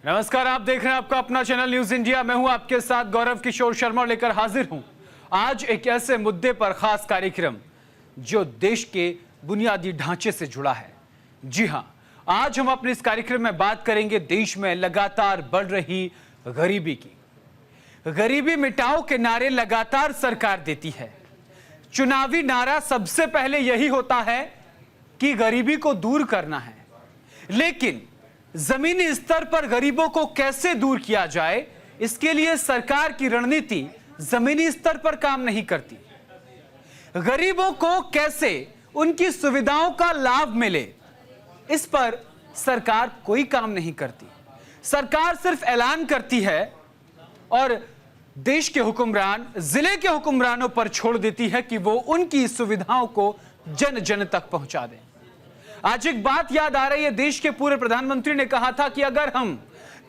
नमस्कार, आप देख रहे हैं आपका अपना चैनल न्यूज इंडिया। मैं हूं आपके साथ गौरव किशोर शर्मा लेकर हाजिर हूं आज एक ऐसे मुद्दे पर खास कार्यक्रम जो देश के बुनियादी ढांचे से जुड़ा है। जी हां, आज हम अपने इस कार्यक्रम में बात करेंगे देश में लगातार बढ़ रही गरीबी की। गरीबी मिटाओ के नारे लगातार सरकार देती है। चुनावी नारा सबसे पहले यही होता है कि गरीबी को दूर करना है, लेकिन जमीनी स्तर पर गरीबों को कैसे दूर किया जाए, इसके लिए सरकार की रणनीति जमीनी स्तर पर काम नहीं करती। गरीबों को कैसे उनकी सुविधाओं का लाभ मिले, इस पर सरकार कोई काम नहीं करती। सरकार सिर्फ ऐलान करती है और देश के हुक्मरान जिले के हुक्मरानों पर छोड़ देती है कि वो उनकी सुविधाओं को जन जन तक पहुंचा दें। आज एक बात याद आ रही है, देश के पूर्व प्रधानमंत्री ने कहा था कि अगर हम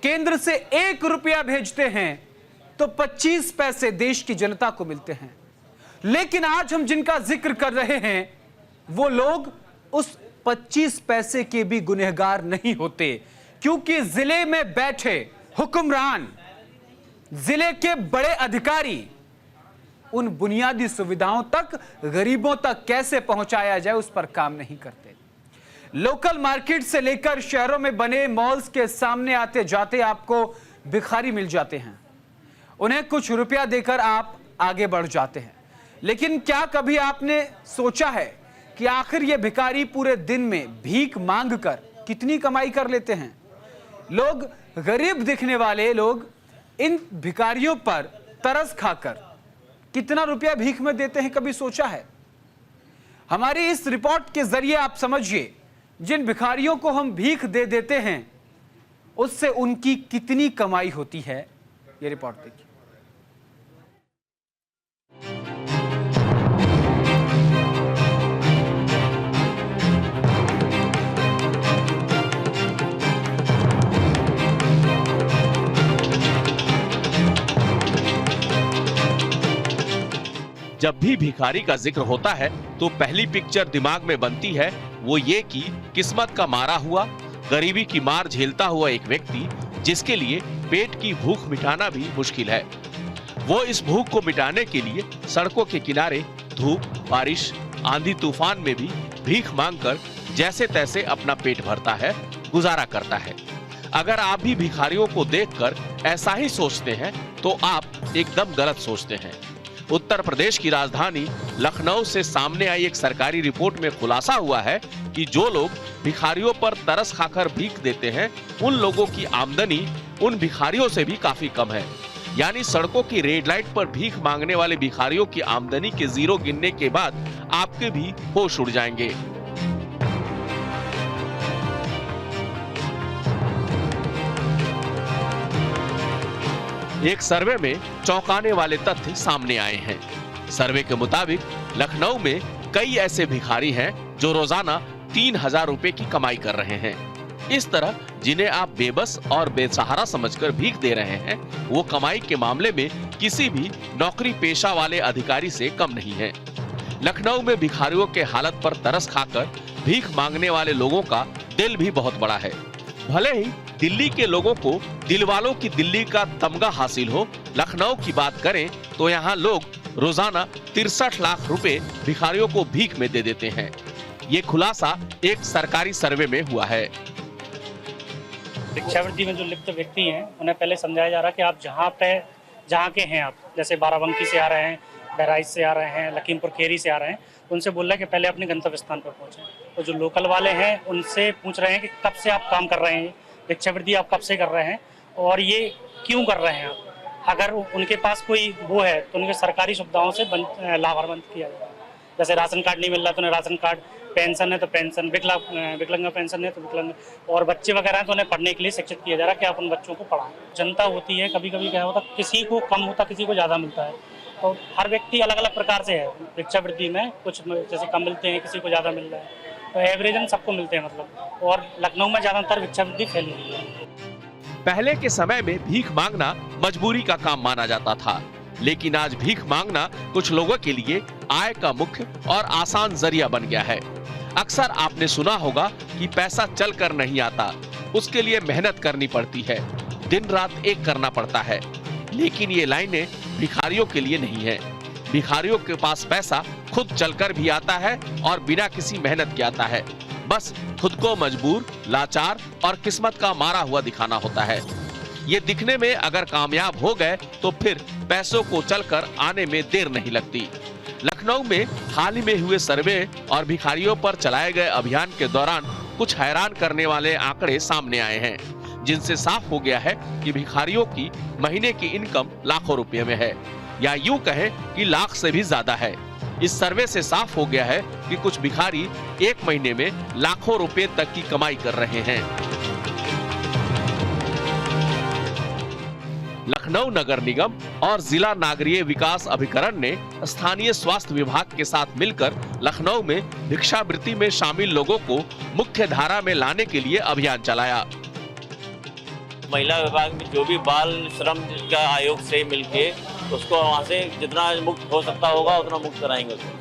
केंद्र से 1 रुपया भेजते हैं तो 25 पैसे देश की जनता को मिलते हैं। लेकिन आज हम जिनका जिक्र कर रहे हैं वो लोग उस 25 पैसे के भी गुनहगार नहीं होते, क्योंकि जिले में बैठे हुक्मरान, जिले के बड़े अधिकारी उन बुनियादी सुविधाओं तक, गरीबों तक कैसे पहुंचाया जाए उस पर काम नहीं करते। लोकल मार्केट से लेकर शहरों में बने मॉल्स के सामने आते जाते आपको भिखारी मिल जाते हैं। उन्हें कुछ रुपया देकर आप आगे बढ़ जाते हैं, लेकिन क्या कभी आपने सोचा है कि आखिर ये भिखारी पूरे दिन में भीख मांगकर कितनी कमाई कर लेते हैं? लोग, गरीब दिखने वाले लोग इन भिखारियों पर तरस खाकर कितना रुपया भीख में देते हैं, कभी सोचा है? हमारी इस रिपोर्ट के जरिए आप समझिए, जिन भिखारियों को हम भीख दे देते हैं उससे उनकी कितनी कमाई होती है। ये रिपोर्ट देखिए। जब भी भिखारी का जिक्र होता है तो पहली पिक्चर दिमाग में बनती है वो ये कि किस्मत का मारा हुआ, गरीबी की मार झेलता हुआ एक व्यक्ति जिसके लिए पेट की भूख मिटाना भी मुश्किल है। वो इस भूख को मिटाने के लिए सड़कों के किनारे धूप, बारिश, आंधी तूफान में भी भीख मांगकर जैसे तैसे अपना पेट भरता है, गुजारा करता है। अगर आप भी भिखारियों को देखकर ऐसा ही सोचते हैं तो आप एकदम गलत सोचते हैं। उत्तर प्रदेश की राजधानी लखनऊ से सामने आई एक सरकारी रिपोर्ट में खुलासा हुआ है कि जो लोग भिखारियों पर तरस खाकर भीख देते हैं, उन लोगों की आमदनी उन भिखारियों से भी काफी कम है। यानी सड़कों की रेड लाइट पर भीख मांगने वाले भिखारियों की आमदनी के जीरो गिनने के बाद आपके भी होश उड़ जाएंगे। एक सर्वे में चौंकाने वाले तथ्य सामने आए हैं। सर्वे के मुताबिक लखनऊ में कई ऐसे भिखारी हैं जो रोजाना 3000 रुपए की कमाई कर रहे हैं। इस तरह जिन्हें आप बेबस और बेसहारा समझकर भीख दे रहे हैं, वो कमाई के मामले में किसी भी नौकरी पेशा वाले अधिकारी से कम नहीं है। लखनऊ में भिखारियों के हालत पर तरस खाकर भीख मांगने वाले लोगों का दिल भी बहुत बड़ा है। भले ही दिल्ली के लोगों को दिलवालों की दिल्ली का तमगा हासिल हो, लखनऊ की बात करें तो यहाँ लोग रोजाना 63 लाख रुपए भिखारियों को भीख में दे देते हैं। ये खुलासा एक सरकारी सर्वे में हुआ है। भिक्षावृत्ति में जो लिप्त व्यक्ति हैं उन्हें पहले समझाया जा रहा है कि आप जहाँ के हैं, आप जैसे बाराबंकी से आ रहे हैं, बहराइच से आ रहे हैं, लखीमपुर खेरी से आ रहे हैं, उनसे बोल रहा है कि पहले अपने गंतव्य स्थान पर पहुंचे। तो जो लोकल वाले हैं उनसे पूछ रहे हैं कि कब से आप काम कर रहे हैं, भिक्षावृत्ति आप कब से कर रहे हैं और ये क्यों कर रहे हैं आप। अगर उनके पास कोई वो है तो उनके सरकारी सुविधाओं से लाभान्वित किया जाए। जैसे राशन कार्ड नहीं मिल रहा तो उन्हें राशन कार्ड, पेंशन है तो पेंशन, विकलांग पेंशन है तो विकलांग, और बच्चे वगैरह हैं तो उन्हें पढ़ने के लिए शिक्षित किया जा रहा है कि आप उन बच्चों को पढ़ाएं। जनता होती है, कभी कभी क्या होता है, किसी को कम होता, किसी को ज़्यादा मिलता है। तो हर व्यक्ति अलग अलग प्रकार से है भिक्षावृत्ति में, कुछ जैसे कम मिलते हैं, किसी को ज़्यादा मिल रहा है, तो एवरेजन सबको मिलते हैं मतलब। और लखनऊ में ज़्यादातर भिक्षावृत्ति फैली हुई है। पहले के समय में भीख मांगना मजबूरी का काम माना जाता था, लेकिन आज भीख मांगना कुछ लोगों के लिए आय का मुख्य और आसान जरिया बन गया है। अक्सर आपने सुना होगा कि पैसा चल कर नहीं आता, उसके लिए मेहनत करनी पड़ती है। दिन रात एक करना पड़ता है। लेकिन ये लाइनें भिखारियों के लिए नहीं है। भिखारियों के पास पैसा खुद चलकर भी आता है और बिना किसी मेहनत के आता है। बस खुद को मजबूर, लाचार और किस्मत का मारा हुआ दिखाना होता है। ये दिखने में अगर कामयाब हो गए तो फिर पैसों को चलकर आने में देर नहीं लगती। लखनऊ में हाल ही में हुए सर्वे और भिखारियों पर चलाए गए अभियान के दौरान कुछ हैरान करने वाले आंकड़े सामने आए हैं, जिनसे साफ हो गया है कि भिखारियों की महीने की इनकम लाखों रुपए में है, या यूं कहें कि लाख से भी ज्यादा है। इस सर्वे से साफ हो गया है कि कुछ भिखारी एक महीने में लाखों रुपए तक की कमाई कर रहे हैं। लखनऊ नगर निगम और जिला नागरिक विकास अभिकरण ने स्थानीय स्वास्थ्य विभाग के साथ मिलकर लखनऊ में भिक्षावृत्ति में शामिल लोगों को मुख्य धारा में लाने के लिए अभियान चलाया। महिला विभाग में जो भी बाल श्रम का आयोग से मिलके उसको वहाँ से जितना मुक्त हो सकता होगा उतना मुक्त कराएंगे उसको।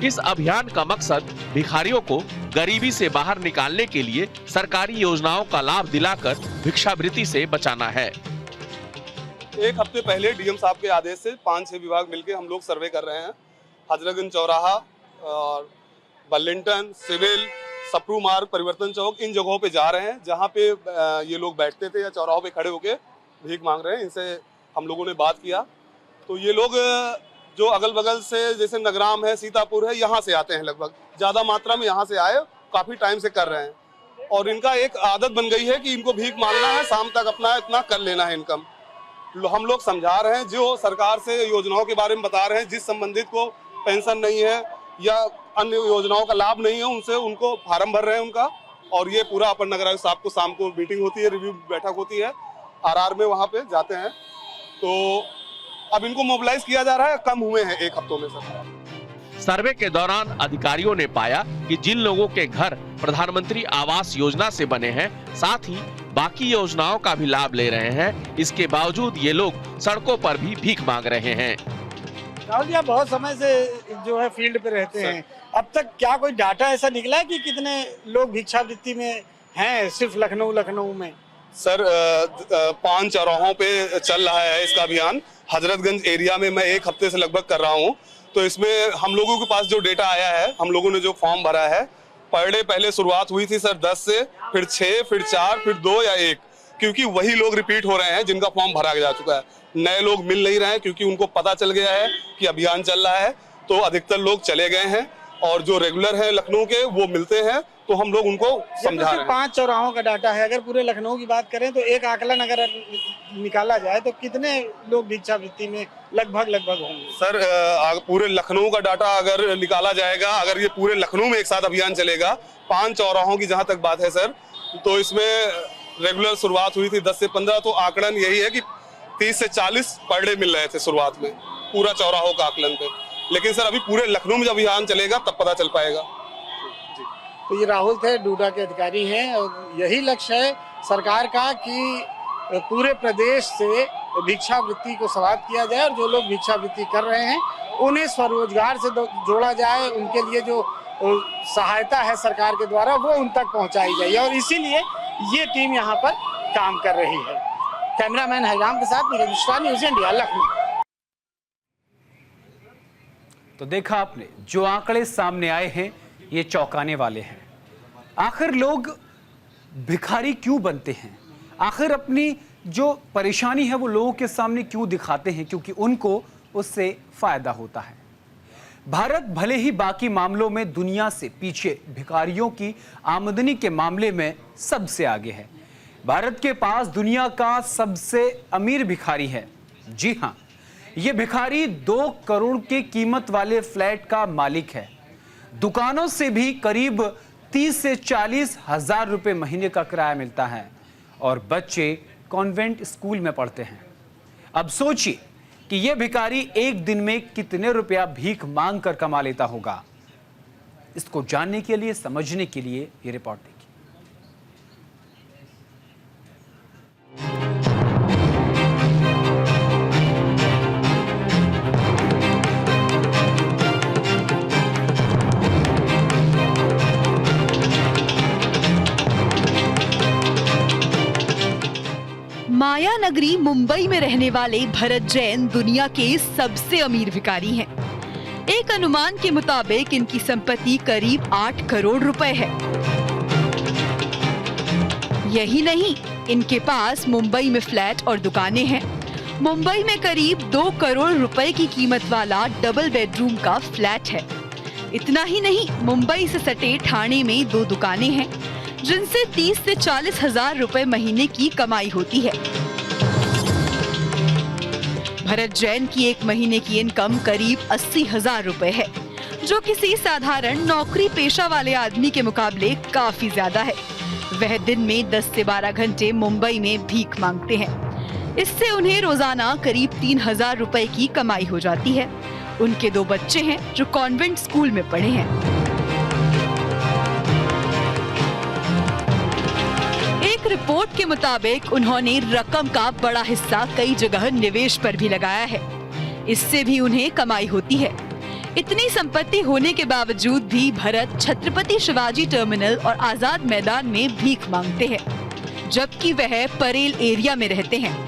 इस अभियान का मकसद भिखारियों को गरीबी से बाहर निकालने के लिए सरकारी योजनाओं का लाभ दिलाकर भिक्षावृत्ति से बचाना है। एक हफ्ते पहले डीएम साहब के आदेश से 5-6 विभाग मिलकर हम लोग सर्वे कर रहे हैं। हजरतगंज चौराहा और बर्लिंगटन, सिविल, सप्रू मार्ग, परिवर्तन चौक, इन जगहों पे जा रहे हैं जहाँ पे ये लोग बैठते थे या चौराहों पे खड़े होके भीख मांग रहे हैं। इनसे हम लोगों ने बात किया तो ये लोग जो अगल बगल से जैसे नगराम है, सीतापुर है, यहाँ से आते हैं। लगभग ज़्यादा मात्रा में यहाँ से आए, काफ़ी टाइम से कर रहे हैं और इनका एक आदत बन गई है कि इनको भीख मांगना है, शाम तक अपना इतना कर लेना है इनकम। हम लोग समझा रहे हैं, जो सरकार से योजनाओं के बारे में बता रहे हैं, जिस संबंधित को पेंशन नहीं है या अन्य योजनाओं का लाभ नहीं है, उनसे उनको फार्म भर रहे हैं उनका। और ये पूरा अपर नगर आयुक्त साहब को शाम को मीटिंग होती है, रिव्यू बैठक होती है, आरआर में वहाँ पे जाते हैं। तो अब इनको मोबिलाइज किया जा रहा है, कम हुए हैं एक हफ्तों में सर। सर्वे के दौरान अधिकारियों ने पाया कि जिन लोगों के घर प्रधानमंत्री आवास योजना से बने हैं, साथ ही बाकी योजनाओं का भी लाभ ले रहे हैं, इसके बावजूद ये लोग सड़कों पर भी भीख मांग रहे हैं। राहुल जी, आप बहुत समय से जो है फील्ड पे रहते हैं, अब तक क्या कोई डाटा ऐसा निकला है कि कितने लोग भिक्षावृत्ति में हैं सिर्फ लखनऊ में? सर 5 चौराहों पे चल रहा है इसका अभियान। हजरतगंज एरिया में मैं एक हफ्ते से लगभग कर रहा हूँ। तो इसमें हम लोगों के पास जो डेटा आया है, हम लोगों ने जो फॉर्म भरा है, पर डे पहले शुरुआत हुई थी सर 10 से, फिर 6, फिर 4, फिर 2 या 1, क्योंकि वही लोग रिपीट हो रहे हैं जिनका फॉर्म भरा जा चुका है। नए लोग मिल नहीं रहे हैं क्योंकि उनको पता चल गया है कि अभियान चल रहा है, तो अधिकतर लोग चले गए हैं और जो रेगुलर हैं लखनऊ के वो मिलते हैं, तो हम लोग उनको समझा रहे हैं। 5 चौराहों का डाटा है, अगर पूरे लखनऊ की बात करें तो एक आकलन अगर निकाला जाए तो कितने लोग भिक्षावृत्ति में लगभग होंगे? सर पूरे लखनऊ का डाटा अगर निकाला जाएगा, अगर ये पूरे लखनऊ में एक साथ अभियान चलेगा, 5 चौराहों की जहां तक बात है सर, तो इसमें रेगुलर शुरुआत हुई थी 10 से 15, तो आकलन यही है कि 30 से 40 पर डे मिल रहे थे शुरुआत में पूरा चौराहों का आकलन पे। लेकिन सर अभी पूरे लखनऊ में जब अभियान चलेगा तब पता चल पाएगा। तो ये राहुल थे, डूडा के अधिकारी हैं, और यही लक्ष्य है सरकार का कि पूरे प्रदेश से भिक्षावृत्ति को समाप्त किया जाए और जो लोग भिक्षावृत्ति कर रहे हैं उन्हें स्वरोजगार से जोड़ा जाए, उनके लिए जो सहायता है सरकार के द्वारा वो उन तक पहुंचाई जाए, और इसीलिए ये टीम यहाँ पर काम कर रही है। कैमरामैन हैराम के साथ नीरज मिश्रा, न्यूज़ इंडिया, लखनऊ। तो देखा आपने, जो आंकड़े सामने आए हैं ये चौंकाने वाले हैं। आखिर लोग भिखारी क्यों बनते हैं? आखिर अपनी जो परेशानी है वो लोगों के सामने क्यों दिखाते हैं? क्योंकि उनको उससे फायदा होता है। भारत भले ही बाकी मामलों में दुनिया से पीछे, भिखारियों की आमदनी के मामले में सबसे आगे है। भारत के पास दुनिया का सबसे अमीर भिखारी है। जी हाँ, ये भिखारी 2 करोड़ के कीमत वाले फ्लैट का मालिक है। दुकानों से भी करीब 30 से 40 हजार रुपए महीने का किराया मिलता है और बच्चे कॉन्वेंट स्कूल में पढ़ते हैं। अब सोचिए कि यह भिखारी एक दिन में कितने रुपया भीख मांग कर कमा लेता होगा। इसको जानने के लिए, समझने के लिए ये रिपोर्ट देखिए। माया नगरी मुंबई में रहने वाले भरत जैन दुनिया के सबसे अमीर भिखारी हैं। एक अनुमान के मुताबिक इनकी संपत्ति करीब 8 करोड़ रुपए है। यही नहीं, इनके पास मुंबई में फ्लैट और दुकानें हैं। मुंबई में करीब 2 करोड़ रुपए की कीमत वाला डबल बेडरूम का फ्लैट है। इतना ही नहीं, मुंबई से सटे ठाणे में 2 दुकानें हैं जिनसे 30 से 40 हजार रुपए महीने की कमाई होती है। भरत जैन की एक महीने की इनकम करीब 80 हजार रुपए है, जो किसी साधारण नौकरी पेशा वाले आदमी के मुकाबले काफी ज्यादा है। वह दिन में 10 से 12 घंटे मुंबई में भीख मांगते हैं। इससे उन्हें रोजाना करीब 3000 रुपए की कमाई हो जाती है। उनके 2 बच्चे हैं जो कॉन्वेंट स्कूल में पढ़े हैं। एक रिपोर्ट के मुताबिक उन्होंने रकम का बड़ा हिस्सा कई जगह निवेश पर भी लगाया है। इससे भी उन्हें कमाई होती है। इतनी संपत्ति होने के बावजूद भी भरत छत्रपति शिवाजी टर्मिनल और आजाद मैदान में भीख मांगते हैं, जबकि वह परेल एरिया में रहते हैं।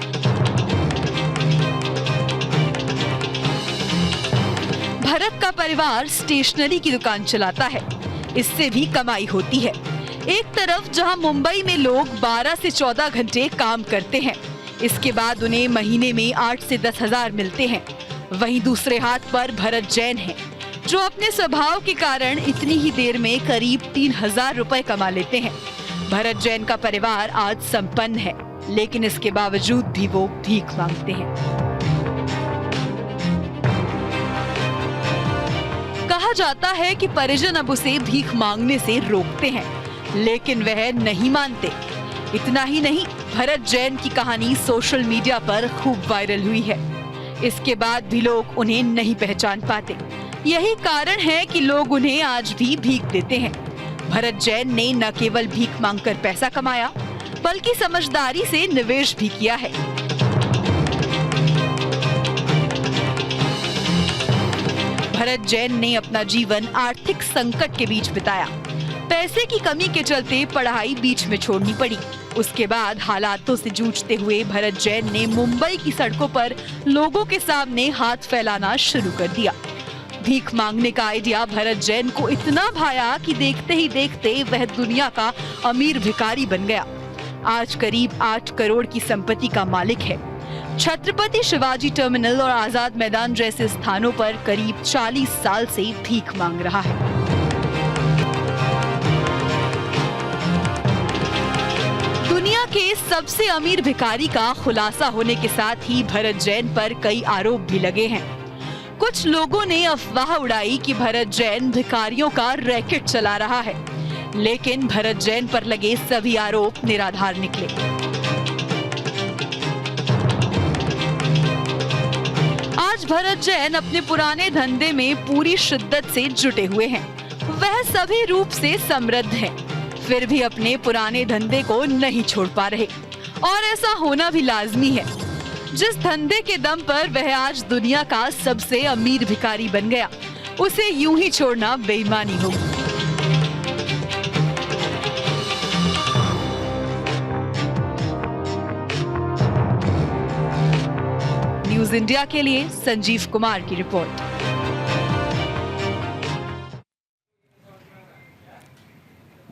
भरत का परिवार स्टेशनरी की दुकान चलाता है। इससे भी कमाई होती है। एक तरफ जहां मुंबई में लोग 12 से 14 घंटे काम करते हैं, इसके बाद उन्हें महीने में 8 से 10 हजार मिलते हैं। वहीं दूसरे हाथ पर भरत जैन हैं, जो अपने स्वभाव के कारण इतनी ही देर में करीब 3000 रुपए कमा लेते हैं। भरत जैन का परिवार आज संपन्न है, लेकिन इसके बावजूद भी वो भीख मांगते हैं। कहा जाता है कि परिजन अब उसे भीख मांगने से रोकते हैं, लेकिन वह नहीं मानते। इतना ही नहीं, भरत जैन की कहानी सोशल मीडिया पर खूब वायरल हुई है। इसके बाद भी लोग उन्हें नहीं पहचान पाते। यही कारण है कि लोग उन्हें आज भी भीख देते हैं। भरत जैन ने न केवल भीख मांगकर पैसा कमाया, बल्कि समझदारी से निवेश भी किया है। भरत जैन ने अपना जीवन आर्थिक संकट के बीच बिताया। पैसे की कमी के चलते पढ़ाई बीच में छोड़नी पड़ी। उसके बाद हालातों से जूझते हुए भरत जैन ने मुंबई की सड़कों पर लोगों के सामने हाथ फैलाना शुरू कर दिया। भीख मांगने का आइडिया भरत जैन को इतना भाया कि देखते ही देखते वह दुनिया का अमीर भिखारी बन गया। आज करीब 8 करोड़ की संपत्ति का मालिक है। छत्रपति शिवाजी टर्मिनल और आजाद मैदान जैसे स्थानों पर करीब 40 साल से भीख मांग रहा है। दुनिया के सबसे अमीर भिखारी का खुलासा होने के साथ ही भरत जैन पर कई आरोप भी लगे हैं। कुछ लोगों ने अफवाह उड़ाई कि भरत जैन भिखारियों का रैकेट चला रहा है, लेकिन भरत जैन पर लगे सभी आरोप निराधार निकले। आज भरत जैन अपने पुराने धंधे में पूरी शिद्दत से जुटे हुए हैं। वह सभी रूप से समृद्ध हैं, फिर भी अपने पुराने धंधे को नहीं छोड़ पा रहे, और ऐसा होना भी लाजमी है। जिस धंधे के दम पर वह आज दुनिया का सबसे अमीर भिखारी बन गया, उसे यूं ही छोड़ना बेईमानी होगी। न्यूज़ इंडिया के लिए संजीव कुमार की रिपोर्ट।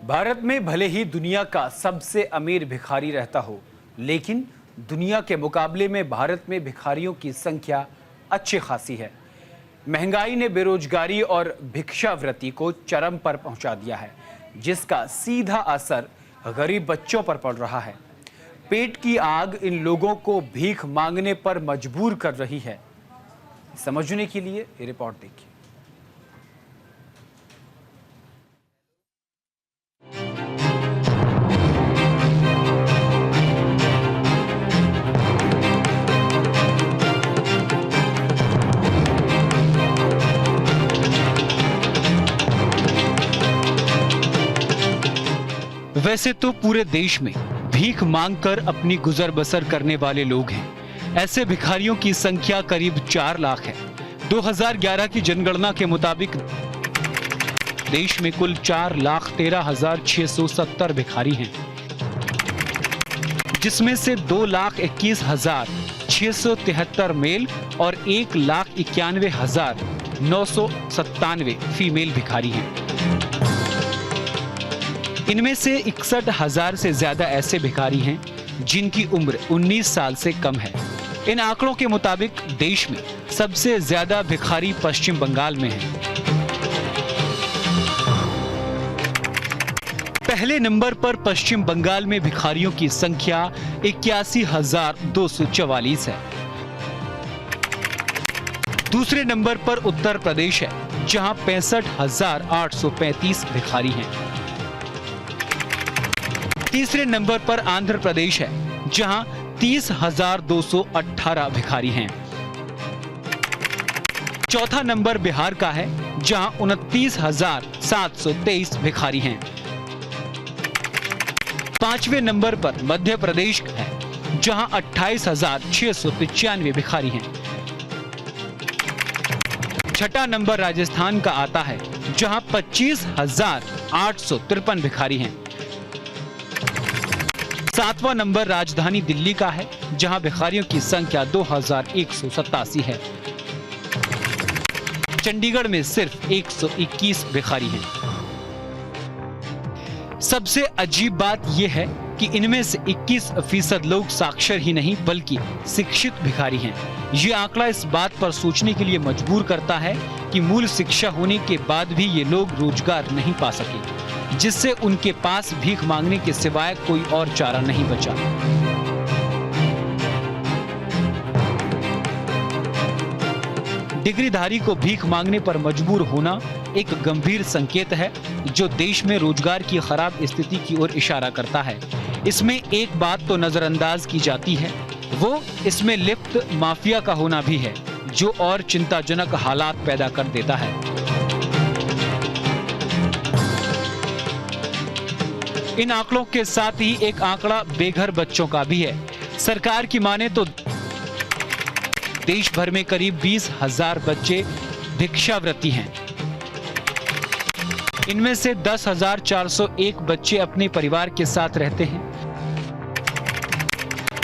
भारत में भले ही दुनिया का सबसे अमीर भिखारी रहता हो, लेकिन दुनिया के मुकाबले में भारत में भिखारियों की संख्या अच्छी खासी है। महंगाई ने बेरोजगारी और भिक्षावृत्ति को चरम पर पहुंचा दिया है, जिसका सीधा असर गरीब बच्चों पर पड़ रहा है। पेट की आग इन लोगों को भीख मांगने पर मजबूर कर रही है। समझने के लिए ये रिपोर्ट देखिए। वैसे तो पूरे देश में भीख मांगकर अपनी गुजर बसर करने वाले लोग हैं। ऐसे भिखारियों की संख्या करीब 4 लाख है। 2011 की जनगणना के मुताबिक देश में कुल 4,13,670 भिखारी हैं, जिसमें से 2,21,673 मेल और 1,91,997 फीमेल भिखारी हैं। इनमें से 61,000 से ज्यादा ऐसे भिखारी हैं जिनकी उम्र 19 साल से कम है। इन आंकड़ों के मुताबिक देश में सबसे ज्यादा भिखारी पश्चिम बंगाल में हैं। पहले नंबर पर पश्चिम बंगाल में भिखारियों की संख्या 81,244 है। दूसरे नंबर पर उत्तर प्रदेश है, जहां 65,835 भिखारी हैं। तीसरे नंबर पर आंध्र प्रदेश है, जहां 30,218 भिखारी हैं। चौथा नंबर बिहार का है, जहां 29,723 भिखारी हैं। पांचवें नंबर पर मध्य प्रदेश है, जहां 28,695 भिखारी हैं। छठा नंबर राजस्थान का आता है, जहां 25,853 भिखारी हैं। सातवां नंबर राजधानी दिल्ली का है, जहां भिखारियों की संख्या 2,187 है। चंडीगढ़ में सिर्फ 121 भिखारी हैं। सबसे अजीब बात यह है कि इनमें से 21% लोग साक्षर ही नहीं बल्कि शिक्षित भिखारी हैं। ये आंकड़ा इस बात पर सोचने के लिए मजबूर करता है कि मूल शिक्षा होने के बाद भी ये लोग रोजगार नहीं पा सके, जिससे उनके पास भीख मांगने के सिवाय कोई और चारा नहीं बचा। डिग्रीधारी को भीख मांगने पर मजबूर होना एक गंभीर संकेत है जो देश में रोजगार की खराब स्थिति की ओर इशारा करता है। इसमें एक बात तो नजरअंदाज की जाती है, वो इसमें लिप्त माफिया का होना भी है, जो और चिंताजनक हालात पैदा कर देता है। इन आंकड़ों के साथ ही एक आंकड़ा बेघर बच्चों का भी है। सरकार की माने तो देश भर में करीब 20,000 बच्चे भिक्षावृत्ति हैं। इनमें से 10,401 बच्चे अपने परिवार के साथ रहते हैं।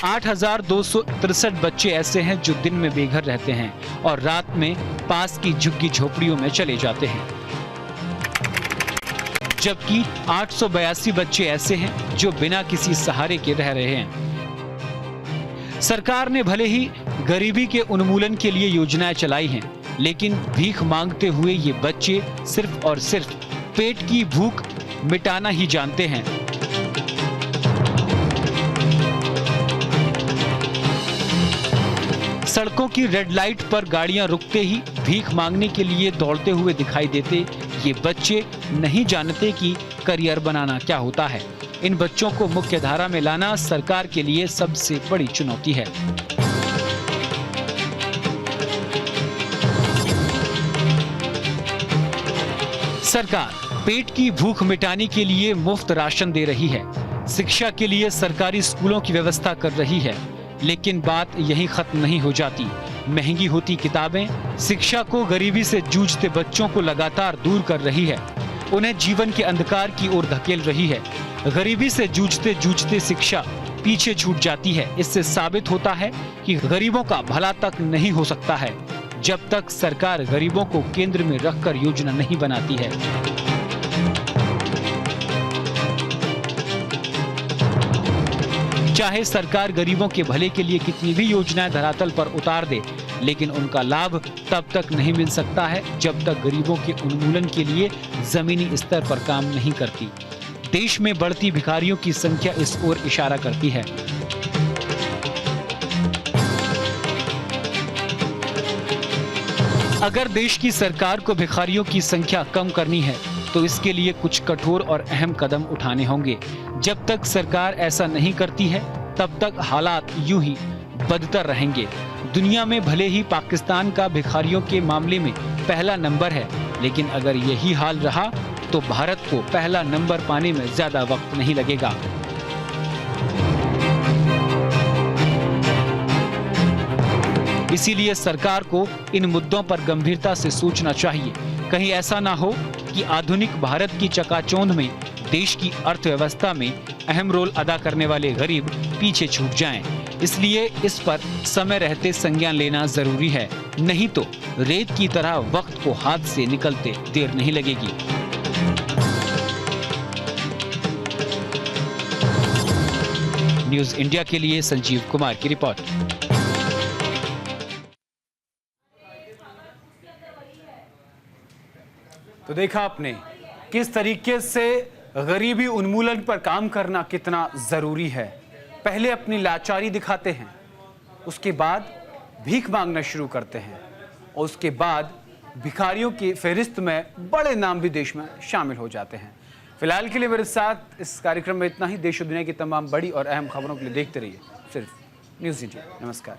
8,263 बच्चे ऐसे हैं जो दिन में बेघर रहते हैं और रात में पास की झुग्गी झोपड़ियों में चले जाते हैं, जबकि 882 बच्चे ऐसे हैं जो बिना किसी सहारे के रह रहे हैं। सरकार ने भले ही गरीबी के उन्मूलन के लिए योजनाएं चलाई हैं, लेकिन भीख मांगते हुए ये बच्चे सिर्फ और सिर्फ पेट की भूख मिटाना ही जानते हैं। सड़कों की रेड लाइट पर गाड़ियां रुकते ही भीख मांगने के लिए दौड़ते हुए दिखाई देते ये बच्चे नहीं जानते कि करियर बनाना क्या होता है। इन बच्चों को मुख्य धारा में लाना सरकार के लिए सबसे बड़ी चुनौती है। सरकार पेट की भूख मिटाने के लिए मुफ्त राशन दे रही है, शिक्षा के लिए सरकारी स्कूलों की व्यवस्था कर रही है, लेकिन बात यहीं खत्म नहीं हो जाती। महंगी होती किताबें शिक्षा को गरीबी से जूझते बच्चों को लगातार दूर कर रही है, उन्हें जीवन के अंधकार की ओर धकेल रही है। गरीबी से जूझते जूझते शिक्षा पीछे छूट जाती है। इससे साबित होता है कि गरीबों का भला तक नहीं हो सकता है जब तक सरकार गरीबों को केंद्र में रखकर योजना नहीं बनाती है। चाहे सरकार गरीबों के भले के लिए कितनी भी योजनाएं धरातल पर उतार दे, लेकिन उनका लाभ तब तक नहीं मिल सकता है जब तक गरीबों के उन्मूलन के लिए जमीनी स्तर पर काम नहीं करती। देश में बढ़ती भिखारियों की संख्या इस ओर इशारा करती है। अगर देश की सरकार को भिखारियों की संख्या कम करनी है तो इसके लिए कुछ कठोर और अहम कदम उठाने होंगे। जब तक सरकार ऐसा नहीं करती है तब तक हालात यूं ही बदतर रहेंगे। दुनिया में भले ही पाकिस्तान का भिखारियों के मामले में पहला नंबर है, लेकिन अगर यही हाल रहा तो भारत को पहला नंबर पाने में ज्यादा वक्त नहीं लगेगा। इसीलिए सरकार को इन मुद्दों पर गंभीरता से सोचना चाहिए। कहीं ऐसा ना हो कि आधुनिक भारत की चकाचौंध में देश की अर्थव्यवस्था में अहम रोल अदा करने वाले गरीब पीछे छूट जाएं। इसलिए इस पर समय रहते संज्ञान लेना जरूरी है, नहीं तो रेत की तरह वक्त को हाथ से निकलते देर नहीं लगेगी। न्यूज इंडिया के लिए संजीव कुमार की रिपोर्ट। तो देखा आपने किस तरीके से गरीबी उन्मूलन पर काम करना कितना जरूरी है। पहले अपनी लाचारी दिखाते हैं, उसके बाद भीख मांगना शुरू करते हैं और उसके बाद भिखारियों की फहरिस्त में बड़े नाम भी देश में शामिल हो जाते हैं। फिलहाल के लिए मेरे साथ इस कार्यक्रम में इतना ही। देश और दुनिया की तमाम बड़ी और अहम खबरों के लिए देखते रहिए सिर्फ न्यूज़ इंडिया। नमस्कार।